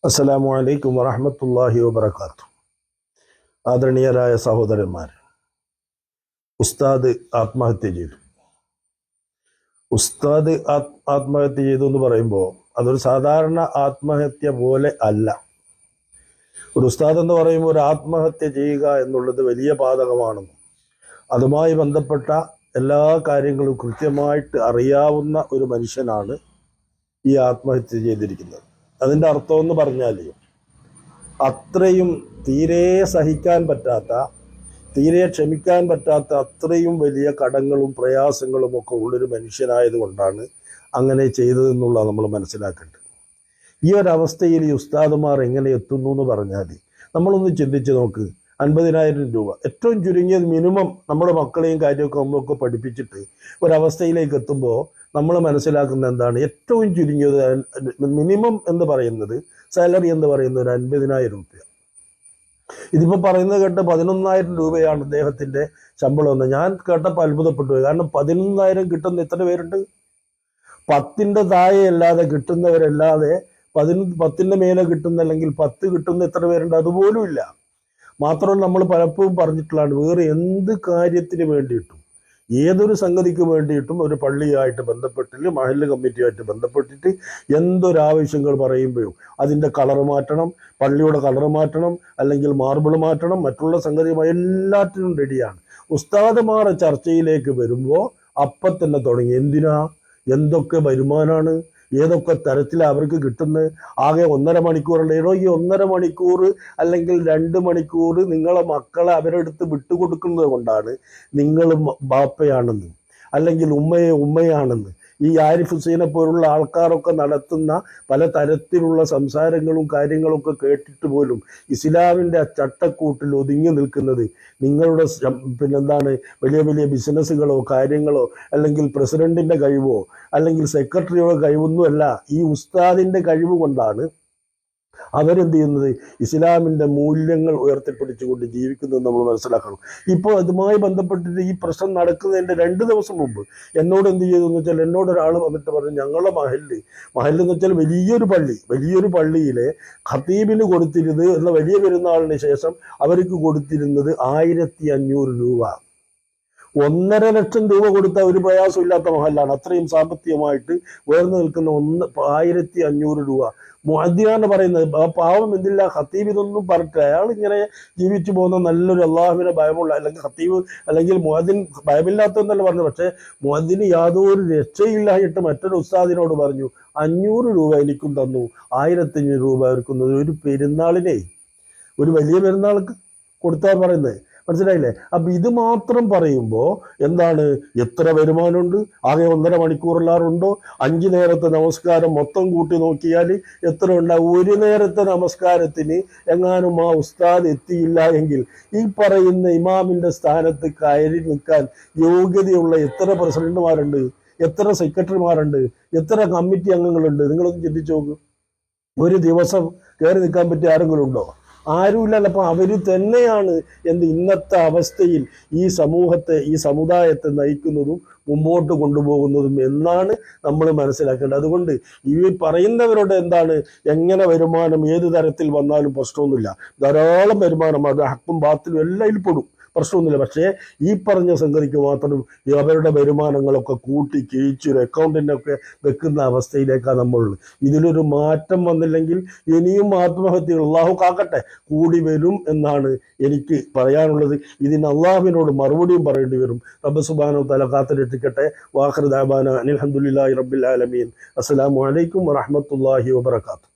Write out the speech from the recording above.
അസ്സലാമു അലൈക്കും വറഹ്മത്തുള്ളാഹി വബറകാതുഹു. ആദരണീയരായ സഹോദരന്മാർ, ഉസ്താദ് ആത്മഹത്യ ചെയ്തു. ഉസ്താദ് ആത്മഹത്യ ചെയ്തു എന്ന് പറയുമ്പോൾ അതൊരു സാധാരണ ആത്മഹത്യ പോലെ അല്ല. ഒരു ഉസ്താദ് എന്ന് പറയുമ്പോൾ ഒരു ആത്മഹത്യ ചെയ്യുക എന്നുള്ളത് വലിയ പാതകമാണെന്നും അതുമായി ബന്ധപ്പെട്ട എല്ലാ കാര്യങ്ങളും കൃത്യമായിട്ട് അറിയാവുന്ന ഒരു മനുഷ്യനാണ് ഈ ആത്മഹത്യ ചെയ്തിരിക്കുന്നത്. അതിൻ്റെ അർത്ഥം എന്ന് പറഞ്ഞാൽ അത്രയും തീരെ സഹിക്കാൻ പറ്റാത്ത, തീരെ ക്ഷമിക്കാൻ പറ്റാത്ത അത്രയും വലിയ കടങ്ങളും പ്രയാസങ്ങളും ഒക്കെ ഉള്ളൊരു മനുഷ്യനായതുകൊണ്ടാണ് അങ്ങനെ ചെയ്തതെന്നുള്ളത് നമ്മൾ മനസ്സിലാക്കേണ്ടത്. ഈ ഒരവസ്ഥയിൽ ഈ ഉസ്താദുമാർ എങ്ങനെ എത്തുന്നു എന്ന് പറഞ്ഞാൽ നമ്മളൊന്ന് ചിന്തിച്ച് നോക്ക്. 50,000 രൂപ ഏറ്റവും ചുരുങ്ങിയത് മിനിമം നമ്മുടെ മക്കളെയും കാര്യമൊക്കെ നമ്മളൊക്കെ പഠിപ്പിച്ചിട്ട് ഒരവസ്ഥയിലേക്ക് എത്തുമ്പോൾ നമ്മൾ മനസ്സിലാക്കുന്ന എന്താണ്? ഏറ്റവും ചുരുങ്ങിയത് മിനിമം എന്ന് പറയുന്നത്, സാലറി എന്ന് പറയുന്നത് ഒരു 50,000 രൂപ. ഇതിപ്പോൾ പറയുന്നത് കേട്ട് 11,000 രൂപയാണ് അദ്ദേഹത്തിൻ്റെ ശമ്പളം എന്ന് ഞാൻ കേട്ടപ്പോൾ അത്ഭുതപ്പെട്ടു. കാരണം 11,000 കിട്ടുന്ന എത്ര പേരുണ്ട്? 10ൻ്റെ താഴെ അല്ലാതെ കിട്ടുന്നവരല്ലാതെ 10ൻ്റെ മേലെ കിട്ടുന്ന, അല്ലെങ്കിൽ 10 കിട്ടുന്ന എത്ര പേരുണ്ട്? അതുപോലും ഇല്ല. മാത്രമല്ല, നമ്മൾ പലപ്പോഴും പറഞ്ഞിട്ടുള്ളതാണ്, വേറെ എന്ത് കാര്യത്തിന് വേണ്ടിയിട്ടും, ഏതൊരു സംഗതിക്ക് വേണ്ടിയിട്ടും ഒരു പള്ളിയായിട്ട് ബന്ധപ്പെട്ടിട്ട്, മഹല്ല് കമ്മിറ്റിയായിട്ട് ബന്ധപ്പെട്ടിട്ട് എന്തൊരാവശ്യങ്ങൾ പറയുമ്പോഴും അതിൻ്റെ കളർ മാറ്റണം, പള്ളിയുടെ കളർ മാറ്റണം, അല്ലെങ്കിൽ മാർബിൾ മാറ്റണം, മറ്റുള്ള സംഗതിയുമായി എല്ലാറ്റിനും റെഡിയാണ്. ഉസ്താദുമാർ ചർച്ചയിലേക്ക് വരുമ്പോൾ അപ്പം തന്നെ തുടങ്ങി. എന്തിനാ? എന്തൊക്കെ വരുമാനമാണ്, ഏതൊക്കെ തരത്തിലാണ് അവർക്ക് കിട്ടുന്നത്? ആകെ 1.5 മണിക്കൂറുണ്ട്. ഈ 1.5 മണിക്കൂർ അല്ലെങ്കിൽ 2 മണിക്കൂർ നിങ്ങളെ മക്കളെ അവരെടുത്ത് വിട്ടുകൊടുക്കുന്നത് കൊണ്ടാണ് നിങ്ങൾ ബാപ്പയാണെന്ന്, അല്ലെങ്കിൽ ഉമ്മയാണെന്ന് ഈ ആരിഫ് ഹുസൈനെ പോലുള്ള ആൾക്കാരൊക്കെ നടത്തുന്ന പല തരത്തിലുള്ള സംസാരങ്ങളും കാര്യങ്ങളൊക്കെ കേട്ടിട്ട് പോലും ഇസ്ലാമിൻ്റെ ആ ചട്ടക്കൂട്ടിൽ ഒതുങ്ങി നിൽക്കുന്നത് നിങ്ങളുടെ വലിയ വലിയ ബിസിനസ്സുകളോ കാര്യങ്ങളോ, അല്ലെങ്കിൽ പ്രസിഡന്റിൻ്റെ കഴിവോ, അല്ലെങ്കിൽ സെക്രട്ടറിയുടെ കഴിവൊന്നുമല്ല. ഈ ഉസ്താദിൻ്റെ കഴിവ് കൊണ്ടാണ് അവരെന്ത് ചെയ്യുന്നത്? ഇസ്ലാമിൻ്റെ മൂല്യങ്ങൾ ഉയർത്തിപ്പിടിച്ചുകൊണ്ട് ജീവിക്കുന്നത് നമ്മൾ മനസ്സിലാക്കണം. ഇപ്പോൾ അതുമായി ബന്ധപ്പെട്ടിട്ട് ഈ പ്രശ്നം നടക്കുന്നതിൻ്റെ 2 ദിവസം മുമ്പ് എന്നോട് എന്ത് ചെയ്തു എന്ന് വെച്ചാൽ, എന്നോട് ഒരാൾ വന്നിട്ട് പറഞ്ഞു, ഞങ്ങളുടെ മഹല്ല് എന്ന് വെച്ചാൽ വലിയൊരു പള്ളിയിലെ ഖത്തീബിന് കൊടുത്തിരുന്നത് എന്ന വലിയ പെരുന്നാളിന് ശേഷം അവർക്ക് കൊടുത്തിരുന്നത് 1,500 രൂപ. 1.5 ലക്ഷം രൂപ കൊടുത്ത ഒരു പ്രയാസമില്ലാത്ത മഹല്ലാണ്. അത്രയും സാമ്പത്തികമായിട്ട് ഉയർന്നു നിൽക്കുന്ന 1,500 രൂപ. മുഅദ്ദിനാണ് പറയുന്നത്. പാവം എന്തില്ല, ഖത്തീബ് ഇതൊന്നും പറഞ്ഞിട്ട് അയാൾ ഇങ്ങനെ ജീവിച്ചു പോകുന്ന നല്ലൊരു അള്ളാഹുവിനെ ഭയമുള്ള, അല്ലെങ്കിൽ ഖത്തീബ് അല്ലെങ്കിൽ മുഅദ്ദിൻ ഭയമില്ലാത്തതെന്നല്ല പറഞ്ഞു. പക്ഷേ മുഅദ്ദിന് യാതൊരു രക്ഷയില്ലായിട്ട് മറ്റൊരു ഉസ്താദിനോട് പറഞ്ഞു, 500 രൂപ എനിക്കും തന്നു, 1,500 രൂപ അവർക്കുന്നത്. ഒരു പെരുന്നാളിനെ, ഒരു വലിയ പെരുന്നാൾക്ക് കൊടുത്താൽ പറയുന്നത്, മനസ്സിലായില്ലേ? അപ്പൊ ഇത് മാത്രം പറയുമ്പോൾ എന്താണ്? എത്ര വരുമാനമുണ്ട്? ആകെ 1.5 മണിക്കൂറിലാറുണ്ടോ? 5 നേരത്തെ നമസ്കാരം മൊത്തം കൂട്ടി നോക്കിയാൽ എത്ര ഉണ്ടാവും? ഒരു നേരത്തെ നമസ്കാരത്തിന് എങ്ങാനും ആ ഉസ്താദ് എത്തിയില്ല എങ്കിൽ ഈ പറയുന്ന ഇമാമിന്റെ സ്ഥാനത്ത് കയറി നിൽക്കാൻ യോഗ്യതയുള്ള എത്ര പ്രസിഡന്റുമാരുണ്ട്, എത്ര സെക്രട്ടറിമാരുണ്ട്, എത്ര കമ്മിറ്റി അംഗങ്ങളുണ്ട്? നിങ്ങളൊന്ന് ചിന്തിച്ചു നോക്ക്. ഒരു ദിവസം കയറി നിൽക്കാൻ പറ്റിയ ആരെങ്കിലും ഉണ്ടോ? ആരുമില്ലല്ലോ. അപ്പം അവർ തന്നെയാണ് ഇന്നത്തെ അവസ്ഥയിൽ ഈ സമൂഹത്തെ, ഈ സമുദായത്തെ നയിക്കുന്നതും മുമ്പോട്ട് കൊണ്ടുപോകുന്നതും എന്നാണ് നമ്മൾ മനസ്സിലാക്കേണ്ടത്. അതുകൊണ്ട് ഈ പറയുന്നവരോട് എങ്ങനെ വരുമാനം ഏത് തരത്തിൽ വന്നാലും പ്രശ്നമൊന്നുമില്ല. ധാരാളം വരുമാനം, അത് ഹക്കും ബാത്തിലും എല്ലാം പെടും, പ്രശ്നമൊന്നുമില്ല. പക്ഷേ ഈ പറഞ്ഞ സംഗതിക്ക് മാത്രം അവരുടെ വരുമാനങ്ങളൊക്കെ കൂട്ടി കിഴിച്ചൊരു അക്കൗണ്ടിനൊക്കെ വെക്കുന്ന അവസ്ഥയിലേക്കാണ് നമ്മളുള്ളത്. ഇതിലൊരു മാറ്റം വന്നില്ലെങ്കിൽ ഇനിയും ആത്മഹത്യകൾ, അള്ളാഹു കാക്കട്ടെ, കൂടി വരും എന്നാണ് എനിക്ക് പറയാനുള്ളത്. ഇതിന് അള്ളാഹുവിനോട് മറുപടിയും പറയേണ്ടി വരും. റബ്ബ് സുബ്ഹാനഹു വ തആല കാത്തുരക്ഷിക്കട്ടെ. വാഖിറു ദഅവാനാ അനിൽ ഹംദുലില്ലാഹി റബ്ബിൽ ആലമീൻ. അസ്സലാമു അലൈക്കും വറഹ്മത്തുള്ളാഹി വബറകാതുഹു.